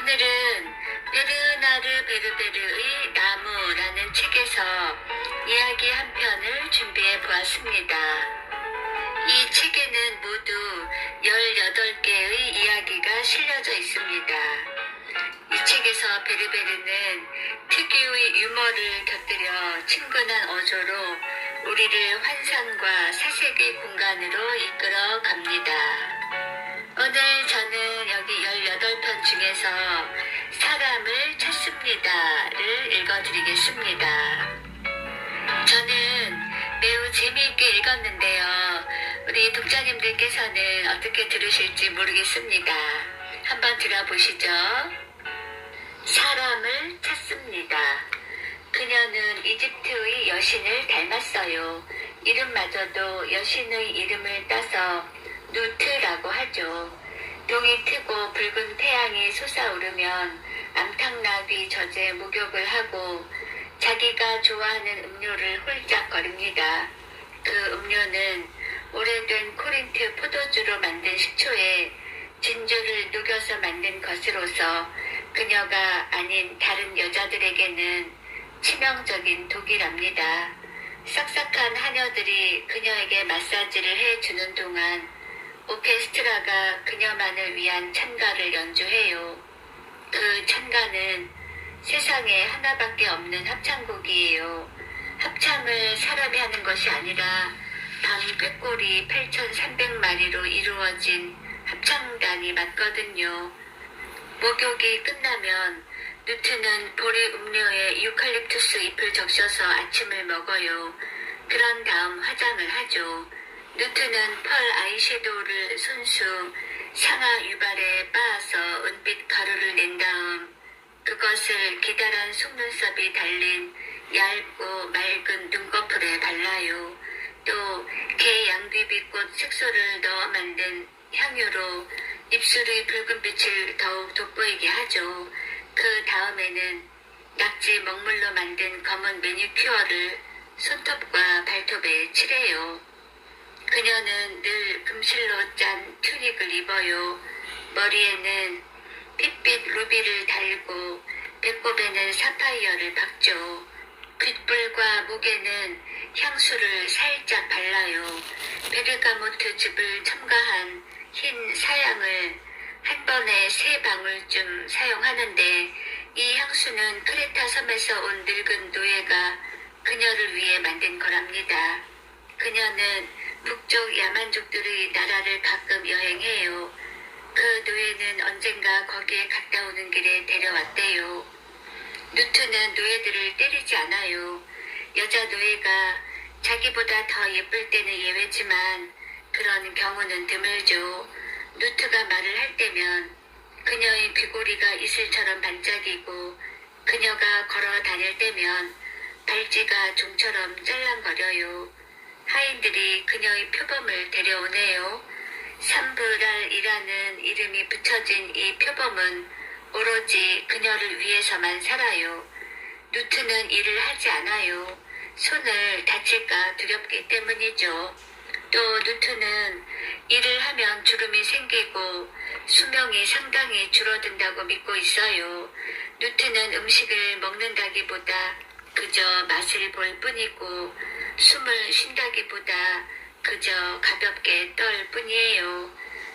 오늘은 베르나르 베르베르의 나무라는 책에서 이야기 한 편을 준비해 보았습니다. 이 책에는 모두 18개의 이야기가 실려져 있습니다. 이 책에서 베르베르는 특유의 유머를 곁들여 친근한 어조로 우리를 환상과 사색의 공간으로 이끌어 갑니다. 오늘 저는 여기 18편 중에서 사람을 찾습니다를 읽어드리겠습니다. 저는 매우 재미있게 읽었는데요. 우리 독자님들께서는 어떻게 들으실지 모르겠습니다. 한번 들어보시죠. 사람을 찾습니다. 그녀는 이집트의 여신을 닮았어요. 이름마저도 여신의 이름을 따서 누트라고 하죠. 동이 트고 붉은 태양이 솟아오르면 암탉나귀 젖에 목욕을 하고 자기가 좋아하는 음료를 홀짝거립니다. 그 음료는 오래된 코린트 포도주로 만든 식초에 진주를 녹여서 만든 것으로서 그녀가 아닌 다른 여자들에게는 치명적인 독이랍니다. 싹싹한 하녀들이 그녀에게 마사지를 해주는 동안 오케스트라가 그녀만을 위한 찬가를 연주해요. 그 찬가는 세상에 하나밖에 없는 합창곡이에요. 합창을 사람이 하는 것이 아니라 밤 꾀꼬리 8,300마리로 이루어진 합창단이 맞거든요. 목욕이 끝나면 누트는 보리 음료에 유칼립투스 잎을 적셔서 아침을 먹어요. 그런 다음 화장을 하죠. 누트는 펄 아이섀도우를 손수 상하 유발에 빻아서 은빛 가루를 낸 다음 그것을 기다란 속눈썹이 달린 얇고 맑은 눈꺼풀에 발라요. 또 개 양귀비꽃 색소를 넣어 만든 향유로 입술의 붉은빛을 더욱 돋보이게 하죠. 그 다음에는 낙지 먹물로 만든 검은 매니큐어를 손톱과 발톱에 칠해요. 그녀는 늘 금실로 짠 튜닉을 입어요. 머리에는 핏빛 루비를 달고 배꼽에는 사파이어를 박죠. 귓불과 목에는 향수를 살짝 발라요. 베르가모트 즙을 첨가한 흰 사양을 한 번에 3방울쯤 사용하는데 이 향수는 크레타 섬에서 온 늙은 노예가 그녀를 위해 만든 거랍니다. 그녀는 북쪽 야만족들의 나라를 가끔 여행해요. 그 노예는 언젠가 거기에 갔다 오는 길에 데려왔대요. 누트는 노예들을 때리지 않아요. 여자 노예가 자기보다 더 예쁠 때는 예외지만 그런 경우는 드물죠. 누트가 말을 할 때면 그녀의 귀고리가 이슬처럼 반짝이고 그녀가 걸어 다닐 때면 발찌가 종처럼 짤랑거려요. 하인들이 그녀의 표범을 데려오네요. 삼브랄이라는 이름이 붙여진 이 표범은 오로지 그녀를 위해서만 살아요. 누트는 일을 하지 않아요. 손을 다칠까 두렵기 때문이죠. 또 누트는 일을 하면 주름이 생기고 수명이 상당히 줄어든다고 믿고 있어요. 누트는 음식을 먹는다기보다 그저 맛을 볼 뿐이고 숨을 쉰다기보다 그저 가볍게 떨 뿐이에요.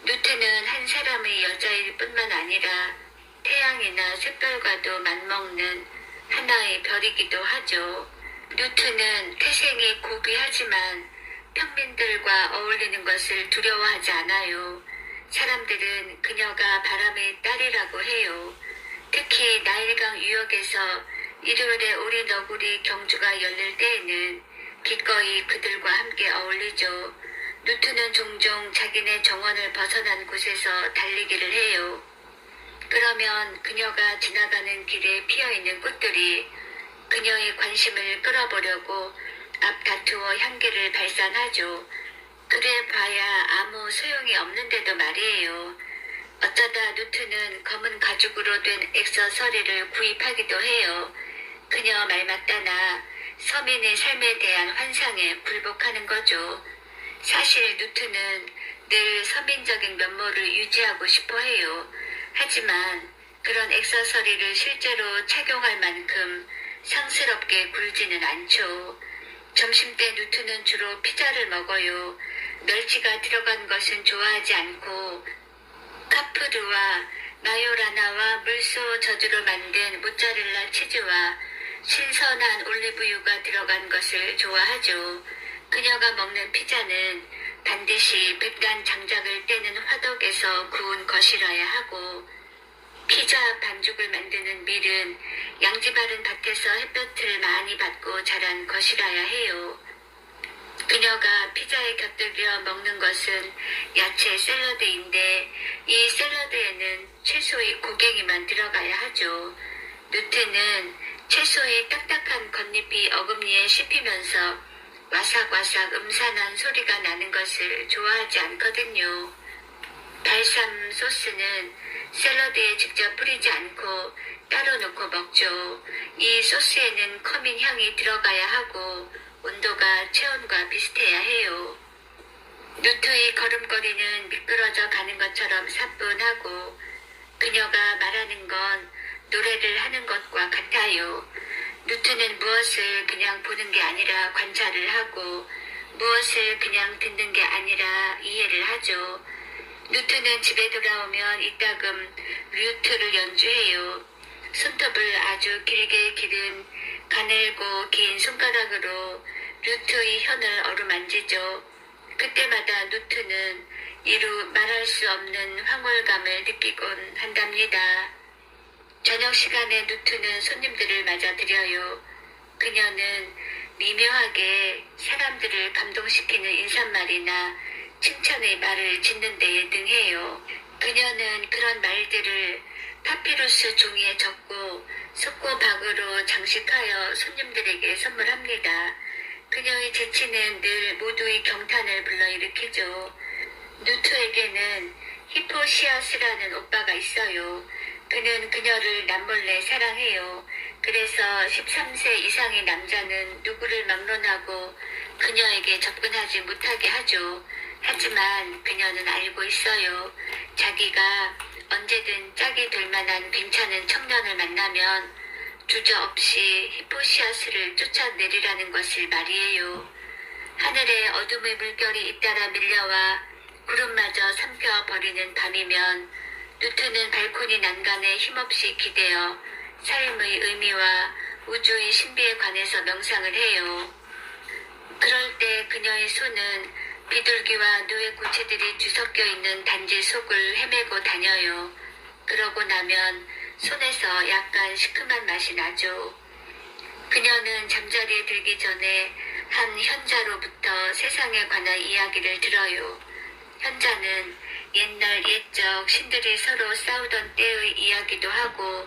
누트는 한 사람의 여자일 뿐만 아니라 태양이나 샛별과도 맞먹는 하나의 별이기도 하죠. 누트는 태생이 고귀하지만 평민들과 어울리는 것을 두려워하지 않아요. 사람들은 그녀가 바람의 딸이라고 해요. 특히 나일강 유역에서 일요일에 오리 너구리 경주가 열릴 때에는 기꺼이 그들과 함께 어울리죠. 누트는 종종 자기네 정원을 벗어난 곳에서 달리기를 해요. 그러면 그녀가 지나가는 길에 피어있는 꽃들이 그녀의 관심을 끌어보려고 앞다투어 향기를 발산하죠. 그래 봐야 아무 소용이 없는데도 말이에요. 어쩌다 누트는 검은 가죽으로 된 액세서리를 구입하기도 해요. 그녀 말 맞다나 서민의 삶에 대한 환상에 굴복하는 거죠. 사실 누트는 늘 서민적인 면모를 유지하고 싶어 해요. 하지만 그런 액세서리를 실제로 착용할 만큼 상스럽게 굴지는 않죠. 점심때 누트는 주로 피자를 먹어요. 멸치가 들어간 것은 좋아하지 않고 카프르와 마요라나와 물소 저주로 만든 모짜렐라 치즈와 신선한 올리브유가 들어간 것을 좋아하죠. 그녀가 먹는 피자는 반드시 백단 장작을 떼는 화덕에서 구운 것이라야 하고 피자 반죽을 만드는 밀은 양지 바른 밭에서 햇볕을 많이 받고 자란 것이라야 해요. 그녀가 피자에 곁들여 먹는 것은 야채 샐러드인데 이 샐러드에는 채소의 고갱이만 들어가야 하죠. 누트는 채소의 딱딱한 겉잎이 어금니에 씹히면서 와삭와삭 음산한 소리가 나는 것을 좋아하지 않거든요. 발삼 소스는 샐러드에 직접 뿌리지 않고 따로 놓고 먹죠. 이 소스에는 커민 향이 들어가야 하고 온도가 체온과 비슷해야 해요. 누트의 걸음걸이는 미끄러져 가는 것처럼 사뿐하고 그녀가 말하는 건 노래를 하는 것과 같아요. 누트는 무엇을 그냥 보는 게 아니라 관찰을 하고 무엇을 그냥 듣는 게 아니라 이해를 하죠. 누트는 집에 돌아오면 이따금 류트를 연주해요. 손톱을 아주 길게 기른 가늘고 긴 손가락으로 루트의 현을 어루만지죠. 그때마다 누트는 이루 말할 수 없는 황홀감을 느끼곤 한답니다. 저녁 시간에 누트는 손님들을 맞아들여요. 그녀는 미묘하게 사람들을 감동시키는 인사말이나 칭찬의 말을 짓는 데에 능해요. 그녀는 그런 말들을 파피루스 종이에 적고 석고박으로 장식하여 손님들에게 선물합니다. 그녀의 재치는 늘 모두의 경탄을 불러일으키죠. 누트에게는 히포시아스라는 오빠가 있어요. 그는 그녀를 남몰래 사랑해요. 그래서 13세 이상의 남자는 누구를 막론하고 그녀에게 접근하지 못하게 하죠. 하지만 그녀는 알고 있어요. 자기가 언제든 짝이 될 만한 괜찮은 청년을 만나면 주저없이 히포시아스를 쫓아내리라는 것을 말이에요. 하늘에 어둠의 물결이 잇따라 밀려와 구름마저 삼켜버리는 밤이면 누트는 발코니 난간에 힘없이 기대어 삶의 의미와 우주의 신비에 관해서 명상을 해요. 그럴 때 그녀의 손은 비둘기와 누에 고치들이 뒤섞여 있는 단지 속을 헤매고 다녀요. 그러고 나면 손에서 약간 시큼한 맛이 나죠. 그녀는 잠자리에 들기 전에 한 현자로부터 세상에 관한 이야기를 들어요. 현자는 옛날 옛적 신들이 서로 싸우던 때의 이야기도 하고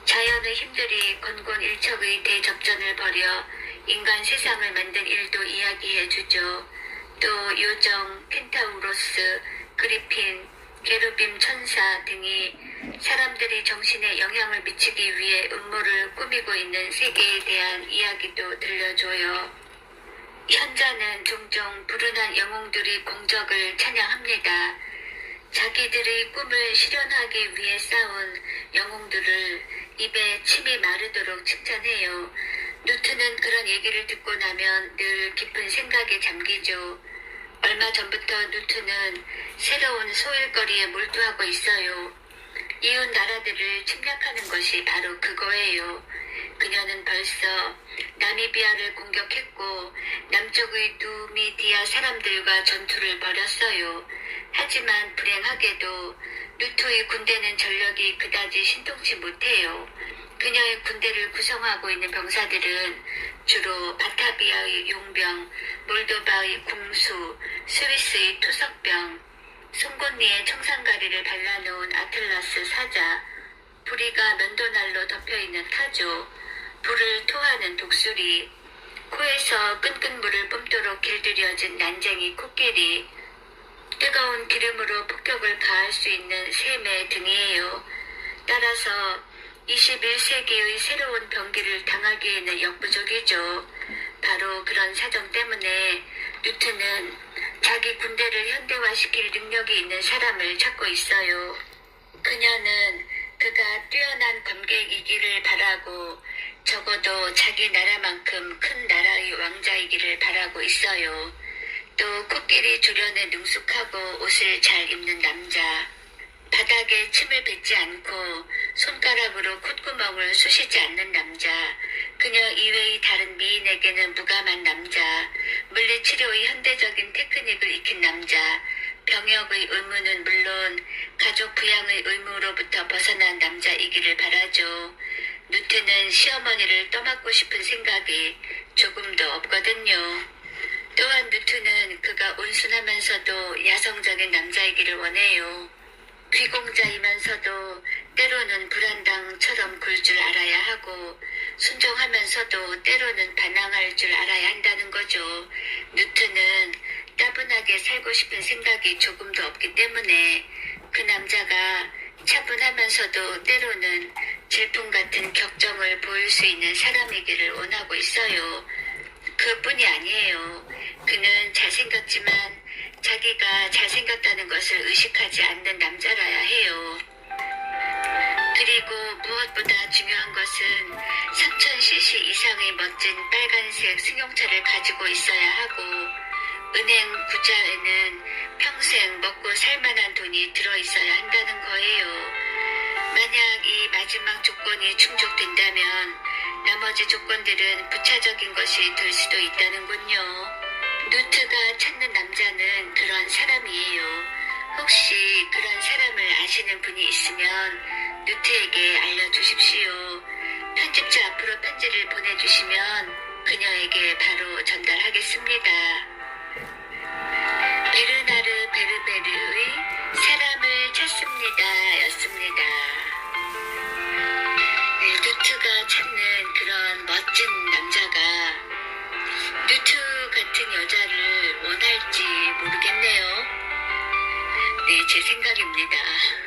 자연의 힘들이 곤곤일척의 대접전을 벌여 인간 세상을 만든 일도 이야기해 주죠. 또 요정, 켄타우로스, 그리핀, 게르빔 천사 등이 사람들이 정신에 영향을 미치기 위해 음모를 꾸미고 있는 세계에 대한 이야기도 들려줘요. 현자는 종종 불운한 영웅들의 공적을 찬양합니다. 자기들의 꿈을 실현하기 위해 싸운 영웅들을 입에 침이 마르도록 칭찬해요. 누트는 그런 얘기를 듣고 나면 늘 깊은 생각에 잠기죠. 얼마 전부터 누트는 새로운 소일거리에 몰두하고 있어요. 이웃 나라들을 침략하는 것이 바로 그거예요. 그녀는 벌써 나미비아를 공격했고 남쪽의 누미디아 사람들과 전투를 벌였어요. 하지만 불행하게도 누트의 군대는 전력이 그다지 신통치 못해요. 그녀의 군대를 구성하고 있는 병사들은 주로 바타비아의 용병, 몰도바의 궁수, 스위스의 투석병, 송곳니에 청산가리를 발라놓은 아틀라스 사자, 부리가 면도날로 덮여있는 타조, 불을 토하는 독수리, 코에서 끈끈 물을 뿜도록 길들여진 난쟁이 코끼리, 뜨거운 기름으로 폭격을 가할 수 있는 샘의 등이에요. 따라서 21세기의 새로운 병기를 당하기에는 역부족이죠. 바로 그런 사정 때문에 누트는 자기 군대를 현대화시킬 능력이 있는 사람을 찾고 있어요. 그녀는 그가 뛰어난 검객이기를 바라고 적어도 자기 나라만큼 큰 나라의 왕자이기를 바라고 있어요. 또 코끼리 조련에 능숙하고 옷을 잘 입는 남자, 바닥에 침을 뱉지 않고 손가락으로 콧구멍을 쑤시지 않는 남자, 그녀 이외의 다른 미인에게는 무감한 남자, 물리치료의 현대적인 테크닉을 익힌 남자, 병역의 의무는 물론 가족 부양의 의무로부터 벗어난 남자이기를 바라죠. 누트는 시어머니를 떠맡고 싶은 생각이 조금도 없거든요. 또한 누트는 그가 온순하면서도 야성적인 남자이기를 원해요. 귀공자이면서도 때로는 불안당처럼 굴 줄 알아야 하고 순종하면서도 때로는 반항할 줄 알아야 한다는 거죠. 누트는 따분하게 살고 싶은 생각이 조금도 없기 때문에 그 남자가 차분하면서도 때로는 질풍 같은 격정을 보일 수 있는 사람이기를 원하고 있어요. 그뿐이 아니에요. 그는 잘생겼지만 자기가 잘생겼다는 것을 의식하지 않는 남자라야 해요. 그리고 무엇보다 중요한 것은 3000cc 이상의 멋진 빨간색 승용차를 가지고 있어야 하고 은행 구자에는 평생 먹고 살만한 돈이 들어있어야 한다는 거예요. 만약 이 마지막 조건이 충족된다면 나머지 조건들은 부차적인 것이 될 수도 있다는군요. 누트가 찾는 남자는 그런 사람이에요. 혹시 그런 사람을 아시는 분이 있으면 누트에게 알려주십시오. 편집자 앞으로 편지를 보내주시면 그녀에게 바로 전달하겠습니다. 베르나르 베르베르의 사람을 찾습니다 였습니다. 네, 누트가 찾는 그런 멋진 남자가 누트 같은 여자를 원할지 모르겠네요. 네, 제 생각입니다.